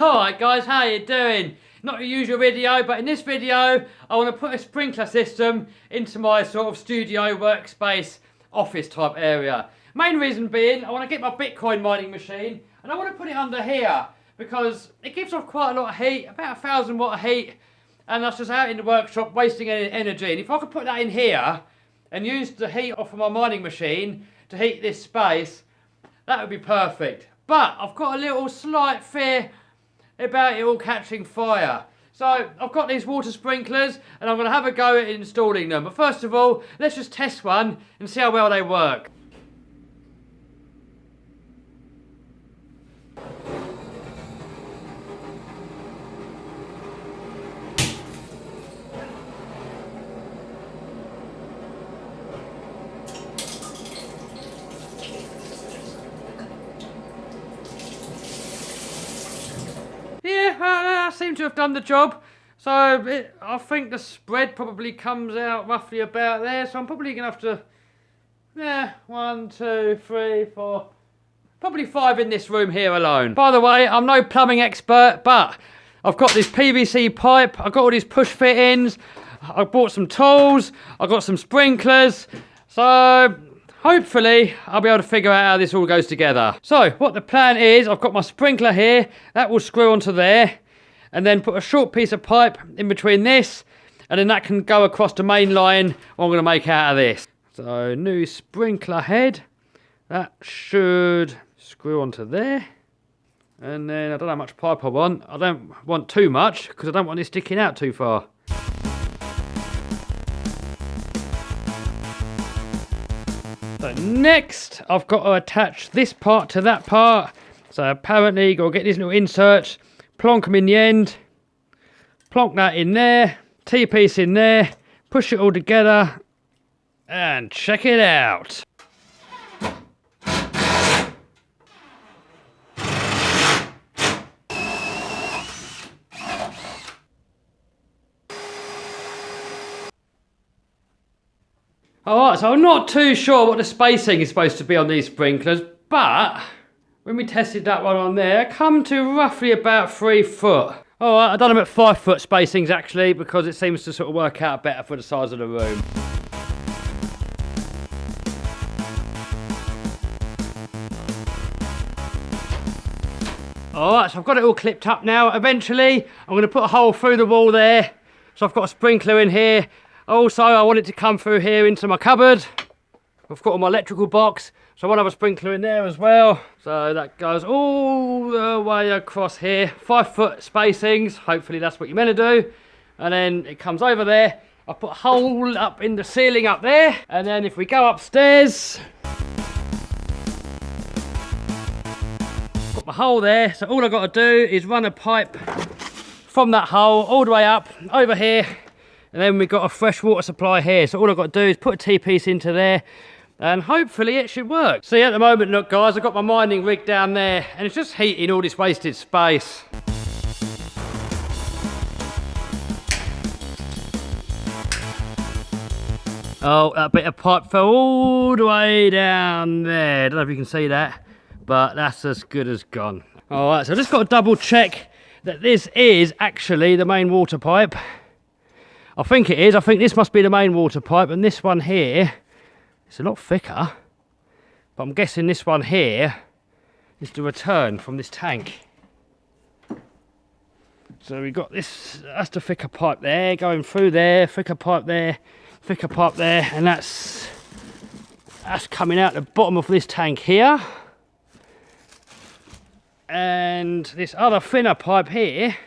Alright guys, how you doing? Not a usual video, but in this video I want to put a sprinkler system into my sort of studio workspace office type area. Main reason being I want to get my Bitcoin mining machine and I want to put it under here because it gives off quite a lot of heat, about 1,000 watt of heat, and that's just out in the workshop wasting energy. And if I could put that in here and use the heat off of my mining machine to heat this space, that would be perfect. But I've got a little slight fear about it all catching fire. So I've got these water sprinklers and I'm going to have a go at installing them. But first of all, let's just test one and see how well they work. Yeah, I seem to have done the job. So I think the spread probably comes out roughly about there. So I'm probably going to have to, 1, 2, 3, 4, probably 5 in this room here alone. By the way, I'm no plumbing expert, but I've got this PVC pipe. I've got all these push fittings. I bought some tools. I've got some sprinklers. So hopefully I'll be able to figure out how this all goes together. So what the plan is, I've got my sprinkler here. That will screw onto there. And then put a short piece of pipe in between this. And then that can go across the main line. What I'm going to make out of this. So new sprinkler head. That should screw onto there. And then I don't know how much pipe I want. I don't want too much because I don't want it sticking out too far. So next, I've got to attach this part to that part. So apparently, you've got to get these little inserts, plonk them in the end, plonk that in there, T-piece in there, push it all together, and check it out. Alright, so I'm not too sure what the spacing is supposed to be on these sprinklers, but when we tested that one on there, it come to roughly about 3 foot. Alright, I've done them at 5 foot spacings actually, because it seems to sort of work out better for the size of the room. Alright, so I've got it all clipped up now. Eventually, I'm going to put a hole through the wall there. So I've got a sprinkler in here. Also, I want it to come through here into my cupboard. I've got all my electrical box, so I want to have a sprinkler in there as well. So that goes all the way across here. 5 foot spacings, hopefully that's what you're meant to do. And then it comes over there. I put a hole up in the ceiling up there. And then if we go upstairs, got my hole there. So all I've got to do is run a pipe from that hole all the way up over here. And then we've got a fresh water supply here. So all I've got to do is put a T-piece into there and hopefully it should work. See, at the moment, look guys, I've got my mining rig down there and it's just heating all this wasted space. Oh, that bit of pipe fell all the way down there. I don't know if you can see that, but that's as good as gone. All right, so I just got to double check that this is actually the main water pipe. I think it is. I think this must be the main water pipe, and this one here, it's a lot thicker, but I'm guessing this one here is the return from this tank. So we've got this, that's the thicker pipe there, going through there, thicker pipe there, and that's coming out the bottom of this tank here. And this other thinner pipe here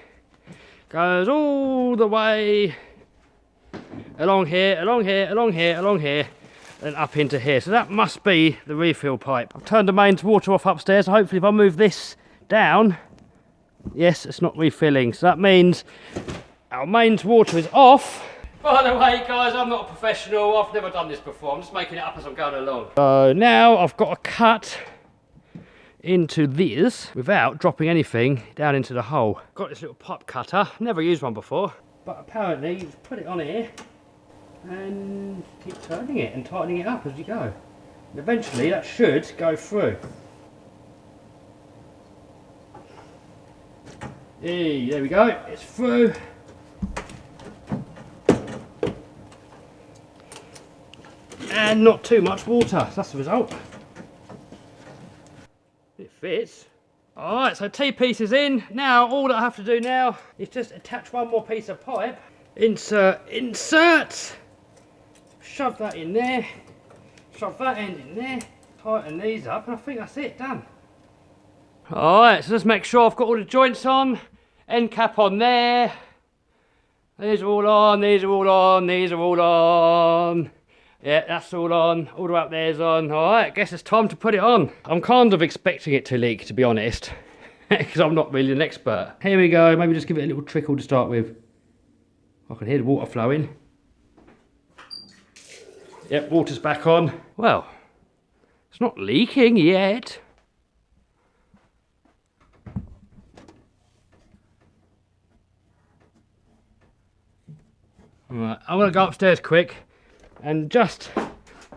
goes all the way along here, and up into here. So that must be the refill pipe. I've turned the mains water off upstairs, so hopefully if I move this down, yes, it's not refilling. So that means our mains water is off. By the way, guys, I'm not a professional. I've never done this before. I'm just making it up as I'm going along. So now I've got to cut into this without dropping anything down into the hole. Got this little pipe cutter. Never used one before. But apparently you just put it on here and keep turning it and tightening it up as you go. And eventually that should go through. Hey, there we go, it's through. And not too much water, that's the result. It fits. Alright, so T-piece is in. Now, all that I have to do now is just attach one more piece of pipe. Insert. Shove that in there. Shove that end in there. Tighten these up, and I think that's it, done. Alright, so just make sure I've got all the joints on. End cap on there. These are all on, these are all on, these are all on. Yeah, that's all on. All the way up there's on. Alright, guess it's time to put it on. I'm kind of expecting it to leak, to be honest. Because I'm not really an expert. Here we go, maybe just give it a little trickle to start with. I can hear the water flowing. Yep, water's back on. Well, it's not leaking yet. Right, I'm going to go upstairs quick and just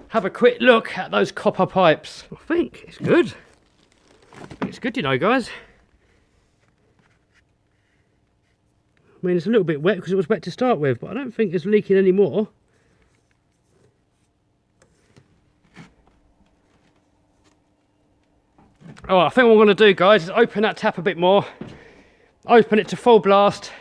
have a quick look at those copper pipes. I think it's good. I think it's good, you know, guys. I mean, it's a little bit wet because it was wet to start with, but I don't think it's leaking anymore. Oh, I think what I'm going to do, guys, is open that tap a bit more. Open it to full blast.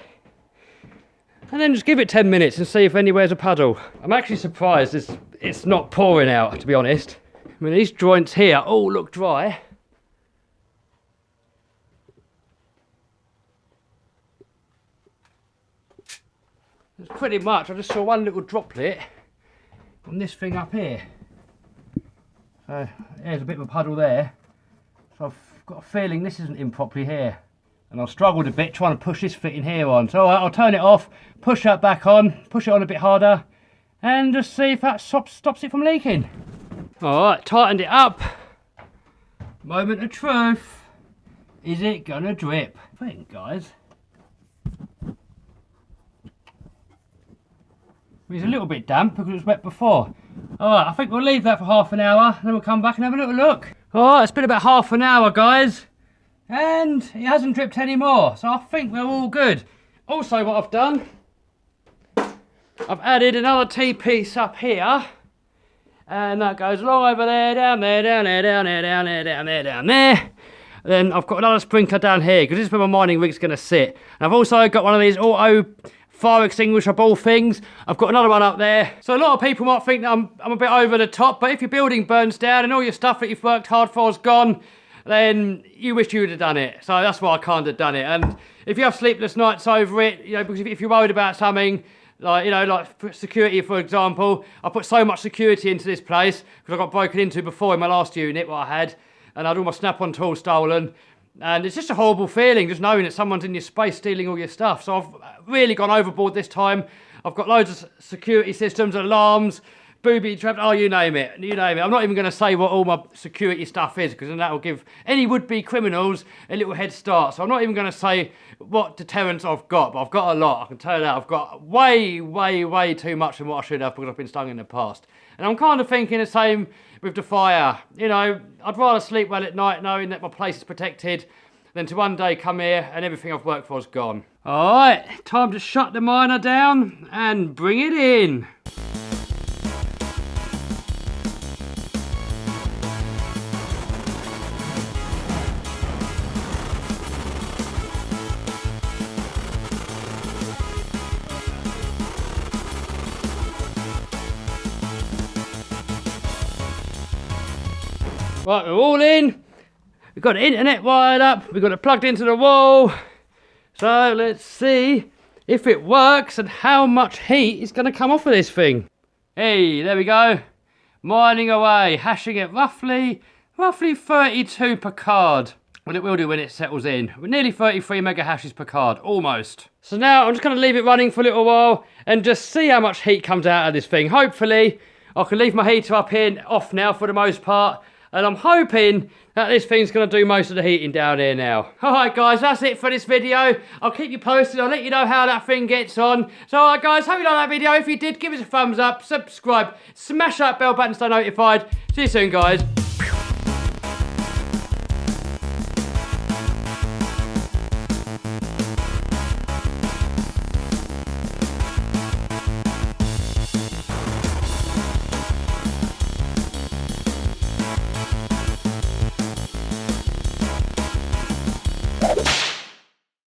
And then just give it 10 minutes and see if anywhere's a puddle. I'm actually surprised it's not pouring out, to be honest. I mean, these joints here all look dry. It's pretty much, I just saw one little droplet on this thing up here. So, there's a bit of a puddle there. So I've got a feeling this isn't in properly here. And I've struggled a bit trying to push this fitting here on. So I'll turn it off, push that back on, push it on a bit harder, and just see if that stops it from leaking. Alright, tightened it up. Moment of truth. Is it gonna drip? I think, guys. It's a little bit damp because it was wet before. Alright, I think we'll leave that for half an hour, and then we'll come back and have a little look. Alright, it's been about half an hour, guys. And it hasn't dripped anymore, so I think we're all good. Also, what I've done, I've added another T-piece up here, and that goes along over there, down there, down there, down there, down there, down there, down there. Then I've got another sprinkler down here, because this is where my mining rig's going to sit. And I've also got one of these auto fire extinguisher ball things. I've got another one up there. So a lot of people might think that I'm a bit over the top, but if your building burns down and all your stuff that you've worked hard for is gone, then you wish you would have done it. So that's why I kind of done it. And if you have sleepless nights over it, you know, because if you're worried about something, like, you know, like security, for example, I put so much security into this place because I got broken into before in my last unit, what I had, and I had all my snap-on tools stolen. And it's just a horrible feeling, just knowing that someone's in your space stealing all your stuff. So I've really gone overboard this time. I've got loads of security systems, alarms, booby traps, oh, you name it, you name it. I'm not even going to say what all my security stuff is, because then that will give any would-be criminals a little head start. So I'm not even going to say what deterrents I've got, but I've got a lot. I can tell you that. I've got way, way, way too much than what I should have, because I've been stung in the past. And I'm kind of thinking the same with the fire. You know, I'd rather sleep well at night knowing that my place is protected than to one day come here and everything I've worked for is gone. All right, time to shut the miner down and bring it in. Right, we're all in. We've got the internet wired up. We've got it plugged into the wall. So let's see if it works and how much heat is going to come off of this thing. Hey, there we go. Mining away, hashing it roughly 32 per card. Well, it will do when it settles in. We're nearly 33 mega hashes per card, almost. So now I'm just going to leave it running for a little while and just see how much heat comes out of this thing. Hopefully, I can leave my heater up here off now for the most part. And I'm hoping that this thing's going to do most of the heating down here now. Alright guys, that's it for this video. I'll keep you posted. I'll let you know how that thing gets on. So alright guys, hope you liked that video. If you did, give us a thumbs up, subscribe, smash that bell button to stay notified. See you soon guys.